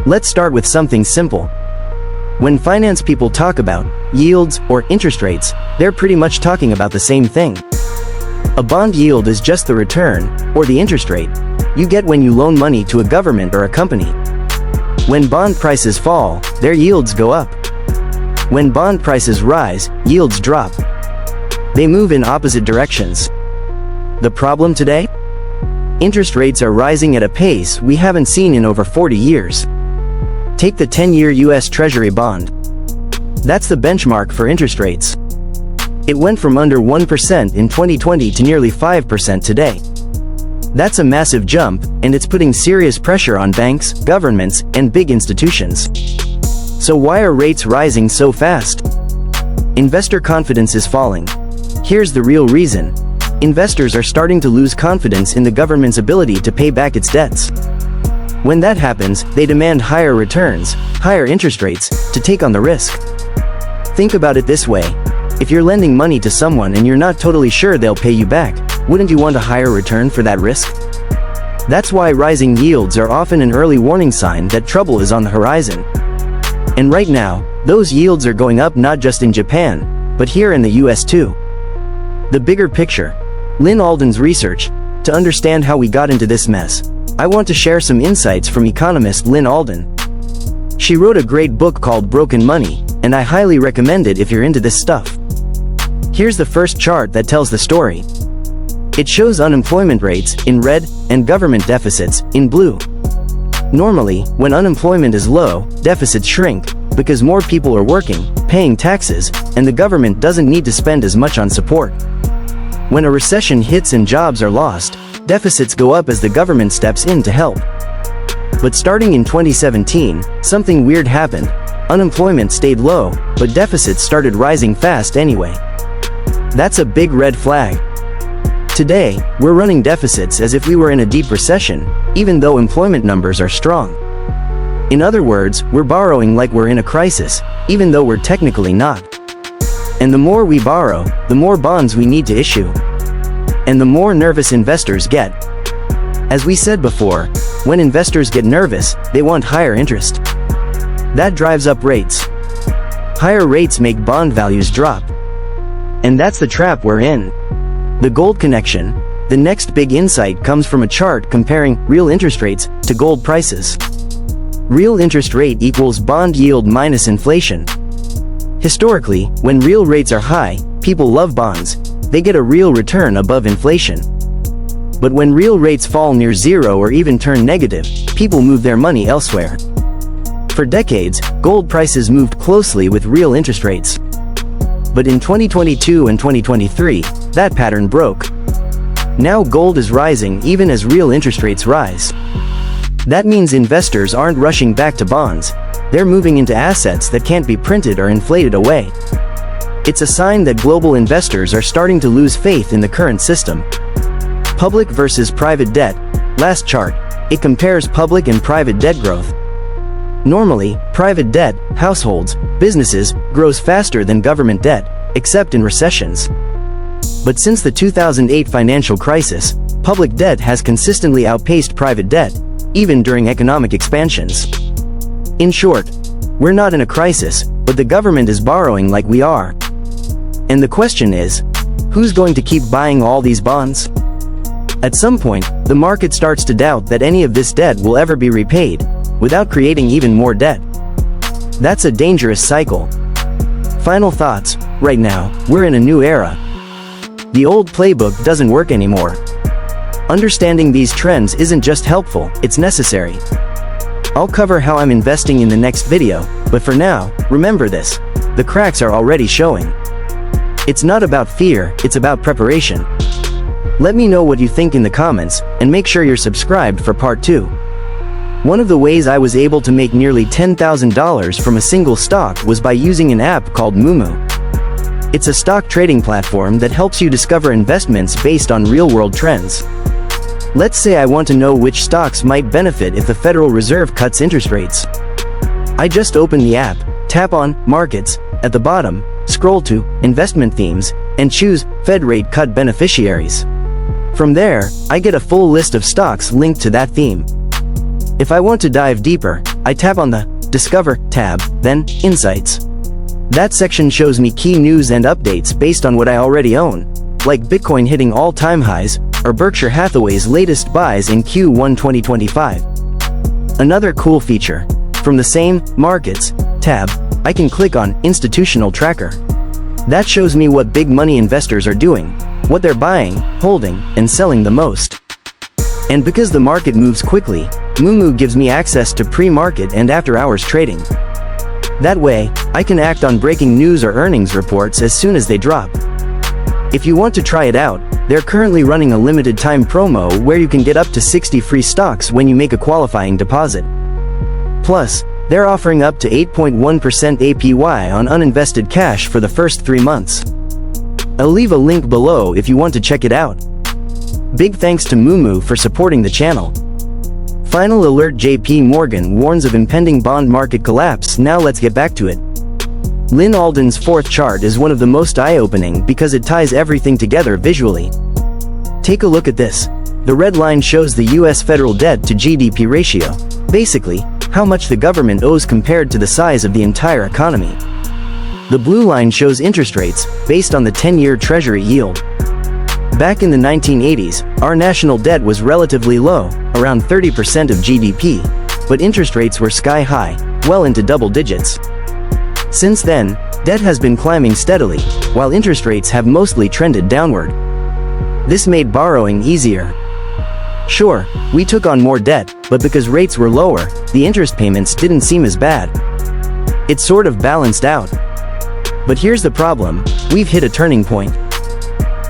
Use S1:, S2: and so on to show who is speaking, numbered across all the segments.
S1: Let's start with something simple. When finance people talk about yields or interest rates, they're pretty much talking about the same thing. A bond yield is just the return, or the interest rate, you get when you loan money to a government or a company. When bond prices fall, their yields go up. When bond prices rise, yields drop. They move in opposite directions. The problem today? Interest rates are rising at a pace we haven't seen in over 40 years. Take the 10-year US Treasury bond. That's the benchmark for interest rates. It went from under 1% in 2020 to nearly 5% today. That's a massive jump, and it's putting serious pressure on banks, governments, and big institutions. So why are rates rising so fast? Investor confidence is falling. Here's the real reason. Investors are starting to lose confidence in the government's ability to pay back its debts. When that happens, they demand higher returns, higher interest rates, to take on the risk. Think about it this way. If you're lending money to someone and you're not totally sure they'll pay you back, wouldn't you want a higher return for that risk? That's why rising yields are often an early warning sign that trouble is on the horizon. And right now, those yields are going up not just in Japan, but here in the US too. The bigger picture. Lyn Alden's research. To understand how we got into this mess, I want to share some insights from economist Lyn Alden. She wrote a great book called Broken Money, and I highly recommend it if you're into this stuff. Here's the first chart that tells the story. It shows unemployment rates in red and government deficits in blue. Normally, when unemployment is low, deficits shrink, because more people are working, paying taxes, and the government doesn't need to spend as much on support. When a recession hits and jobs are lost, deficits go up as the government steps in to help. But starting in 2017, something weird happened. Unemployment stayed low, but deficits started rising fast anyway. That's a big red flag. Today, we're running deficits as if we were in a deep recession, even though employment numbers are strong. In other words, we're borrowing like we're in a crisis, even though we're technically not. And the more we borrow, the more bonds we need to issue. And the more nervous investors get. As we said before, when investors get nervous, they want higher interest. That drives up rates. Higher rates make bond values drop. And that's the trap we're in. The gold connection. The next big insight comes from a chart comparing real interest rates to gold prices. Real interest rate equals bond yield minus inflation. Historically, when real rates are high, people love bonds. They get a real return above inflation. But when real rates fall near zero or even turn negative, people move their money elsewhere. For decades, gold prices moved closely with real interest rates. But in 2022 and 2023, that pattern broke. Now gold is rising even as real interest rates rise. That means investors aren't rushing back to bonds. They're moving into assets that can't be printed or inflated away. It's a sign that global investors are starting to lose faith in the current system. Public versus private debt. Last chart. It compares public and private debt growth. Normally, private debt, households, businesses, grows faster than government debt, except in recessions. But since the 2008 financial crisis, public debt has consistently outpaced private debt, even during economic expansions. In short, we're not in a crisis, but the government is borrowing like we are. And the question is, who's going to keep buying all these bonds? At some point, the market starts to doubt that any of this debt will ever be repaid, without creating even more debt. That's a dangerous cycle. Final thoughts. Right now, we're in a new era. The old playbook doesn't work anymore. Understanding these trends isn't just helpful, it's necessary. I'll cover how I'm investing in the next video, but for now, remember this. The cracks are already showing. It's not about fear, it's about preparation. Let me know what you think in the comments, and make sure you're subscribed for part 2. One of the ways I was able to make nearly $10,000 from a single stock was by using an app called Moomoo. It's a stock trading platform that helps you discover investments based on real-world trends. Let's say I want to know which stocks might benefit if the Federal Reserve cuts interest rates. I just open the app, tap on Markets, at the bottom, scroll to Investment Themes, and choose Fed Rate Cut Beneficiaries. From there, I get a full list of stocks linked to that theme. If I want to dive deeper, I tap on the Discover tab, then Insights. That section shows me key news and updates based on what I already own, like Bitcoin hitting all-time highs, or Berkshire Hathaway's latest buys in Q1 2025. Another cool feature, from the same Markets tab, I can click on Institutional Tracker. That shows me what big money investors are doing, what they're buying, holding, and selling the most. And because the market moves quickly, Moomoo gives me access to pre-market and after-hours trading. That way, I can act on breaking news or earnings reports as soon as they drop. If you want to try it out, they're currently running a limited time promo where you can get up to 60 free stocks when you make a qualifying deposit. Plus, they're offering up to 8.1% APY on uninvested cash for the first 3 months. I'll leave a link below if you want to check it out. Big thanks to Moomoo for supporting the channel. Final alert: JPMorgan warns of impending bond market collapse. Now let's get back to it. Lyn Alden's fourth chart is one of the most eye-opening because it ties everything together visually. Take a look at this. The red line shows the US federal debt to GDP ratio, basically, how much the government owes compared to the size of the entire economy. The blue line shows interest rates, based on the 10-year Treasury yield. Back in the 1980s, our national debt was relatively low, around 30% of GDP, but interest rates were sky-high, well into double digits. Since then, debt has been climbing steadily, while interest rates have mostly trended downward. This made borrowing easier. Sure, we took on more debt, but because rates were lower, the interest payments didn't seem as bad. It sort of balanced out. But here's the problem: we've hit a turning point.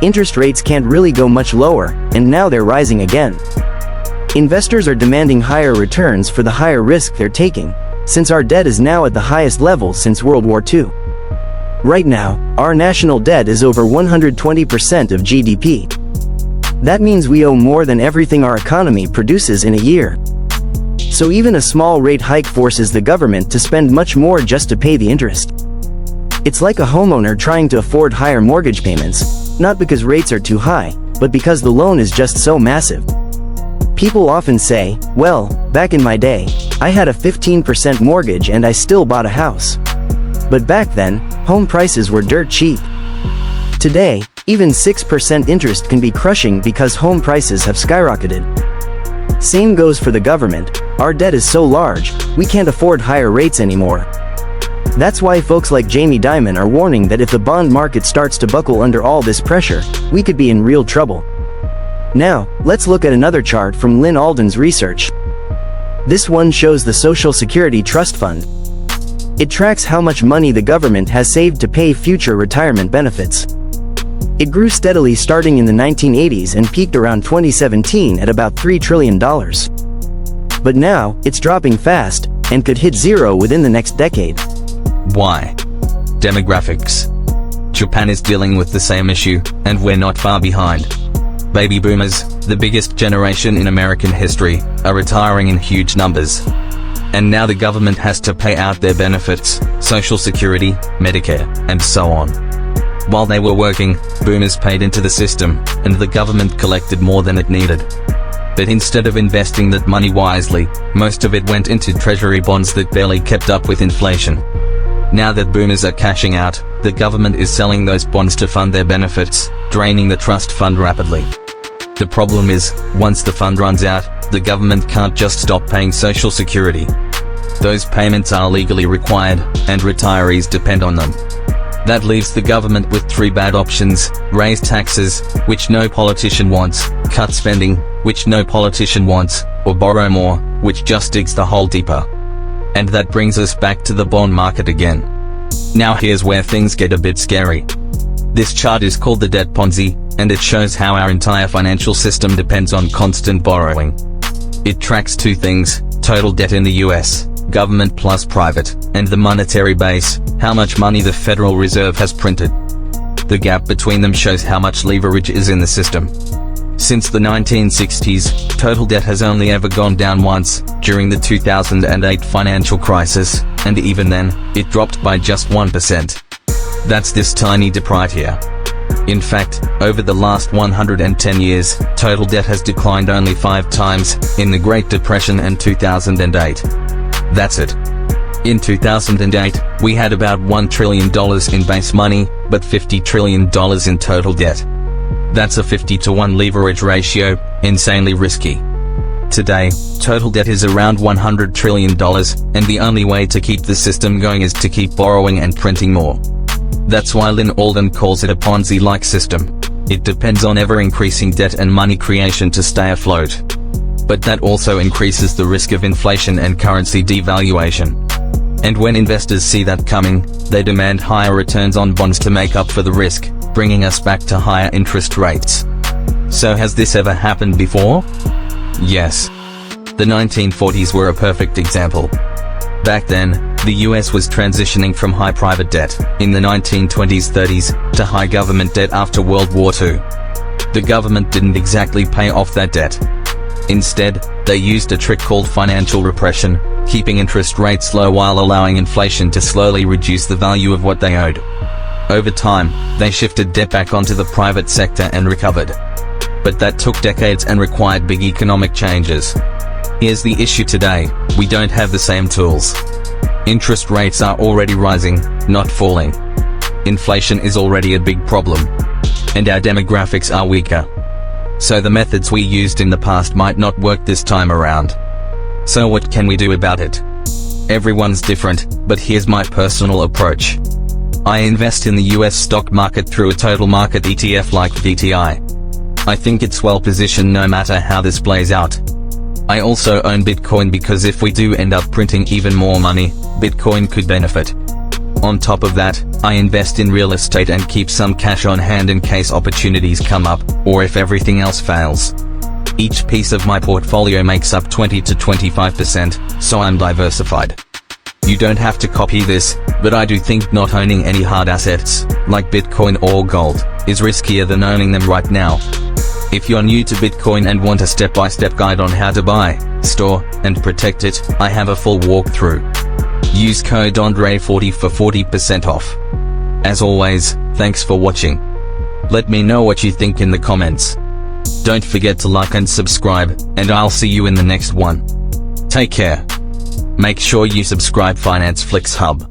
S1: Interest rates can't really go much lower, and now they're rising again. Investors are demanding higher returns for the higher risk they're taking, since our debt is now at the highest level since World War II. Right now, our national debt is over 120% of GDP. That means we owe more than everything our economy produces in a year. So even a small rate hike forces the government to spend much more just to pay the interest. It's like a homeowner trying to afford higher mortgage payments, not because rates are too high, but because the loan is just so massive. People often say, well, back in my day, I had a 15% mortgage and I still bought a house. But back then, home prices were dirt cheap. Today, even 6% interest can be crushing because home prices have skyrocketed. Same goes for the government. Our debt is so large, we can't afford higher rates anymore. That's why folks like Dimon are warning that if the bond market starts to buckle under all this pressure, we could be in real trouble. Now, let's look at another chart from Lyn Alden's research. This one shows the Social Security Trust Fund. It tracks how much money the government has saved to pay future retirement benefits. It grew steadily starting in the 1980s and peaked around 2017 at about $3 trillion. But now, it's dropping fast, and could hit zero within the next decade.
S2: Why? Demographics. Japan is dealing with the same issue, and we're not far behind. Baby boomers, the biggest generation in American history, are retiring in huge numbers. And now the government has to pay out their benefits, Social Security, Medicare, and so on. While they were working, boomers paid into the system, and the government collected more than it needed. But instead of investing that money wisely, most of it went into treasury bonds that barely kept up with inflation. Now that boomers are cashing out, the government is selling those bonds to fund their benefits, draining the trust fund rapidly. The problem is, once the fund runs out, the government can't just stop paying Social Security. Those payments are legally required, and retirees depend on them. That leaves the government with three bad options: raise taxes, which no politician wants, cut spending, which no politician wants, or borrow more, which just digs the hole deeper. And that brings us back to the bond market again. Now here's where things get a bit scary. This chart is called the Debt Ponzi, and it shows how our entire financial system depends on constant borrowing. It tracks two things: total debt in the US, government plus private, and the monetary base, how much money the Federal Reserve has printed. The gap between them shows how much leverage is in the system. Since the 1960s, total debt has only ever gone down once, during the 2008 financial crisis, and even then, it dropped by just 1%. That's this tiny dip right here. In fact, over the last 110 years, total debt has declined only 5 times, in the Great Depression and 2008. That's it. In 2008, we had about $1 trillion in base money, but $50 trillion in total debt. That's a 50-to-1 leverage ratio, insanely risky. Today, total debt is around $100 trillion, and the only way to keep the system going is to keep borrowing and printing more. That's why Lyn Alden calls it a Ponzi-like system. It depends on ever-increasing debt and money creation to stay afloat. But that also increases the risk of inflation and currency devaluation. And when investors see that coming, they demand higher returns on bonds to make up for the risk, bringing us back to higher interest rates. So has this ever happened before? Yes. The 1940s were a perfect example. Back then, the US was transitioning from high private debt in the 1920s-30s to high government debt after World War II. The government didn't exactly pay off that debt. Instead, they used a trick called financial repression, keeping interest rates low while allowing inflation to slowly reduce the value of what they owed. Over time, they shifted debt back onto the private sector and recovered. But that took decades and required big economic changes. Here's the issue today: we don't have the same tools. Interest rates are already rising, not falling. Inflation is already a big problem. And our demographics are weaker. So the methods we used in the past might not work this time around. So what can we do about it? Everyone's different, but here's my personal approach. I invest in the US stock market through a total market ETF like VTI. I think it's well positioned no matter how this plays out. I also own Bitcoin because if we do end up printing even more money, Bitcoin could benefit. On top of that, I invest in real estate and keep some cash on hand in case opportunities come up, or if everything else fails. Each piece of my portfolio makes up 20 to 25%, so I'm diversified. You don't have to copy this, but I do think not owning any hard assets, like Bitcoin or gold, is riskier than owning them right now. If you're new to Bitcoin and want a step-by-step guide on how to buy, store, and protect it, I have a full walkthrough. Use code Andre40 for 40% off. As always, thanks for watching. Let me know what you think in the comments. Don't forget to like and subscribe, and I'll see you in the next one. Take care. Make sure you subscribe Finance Flicks Hub.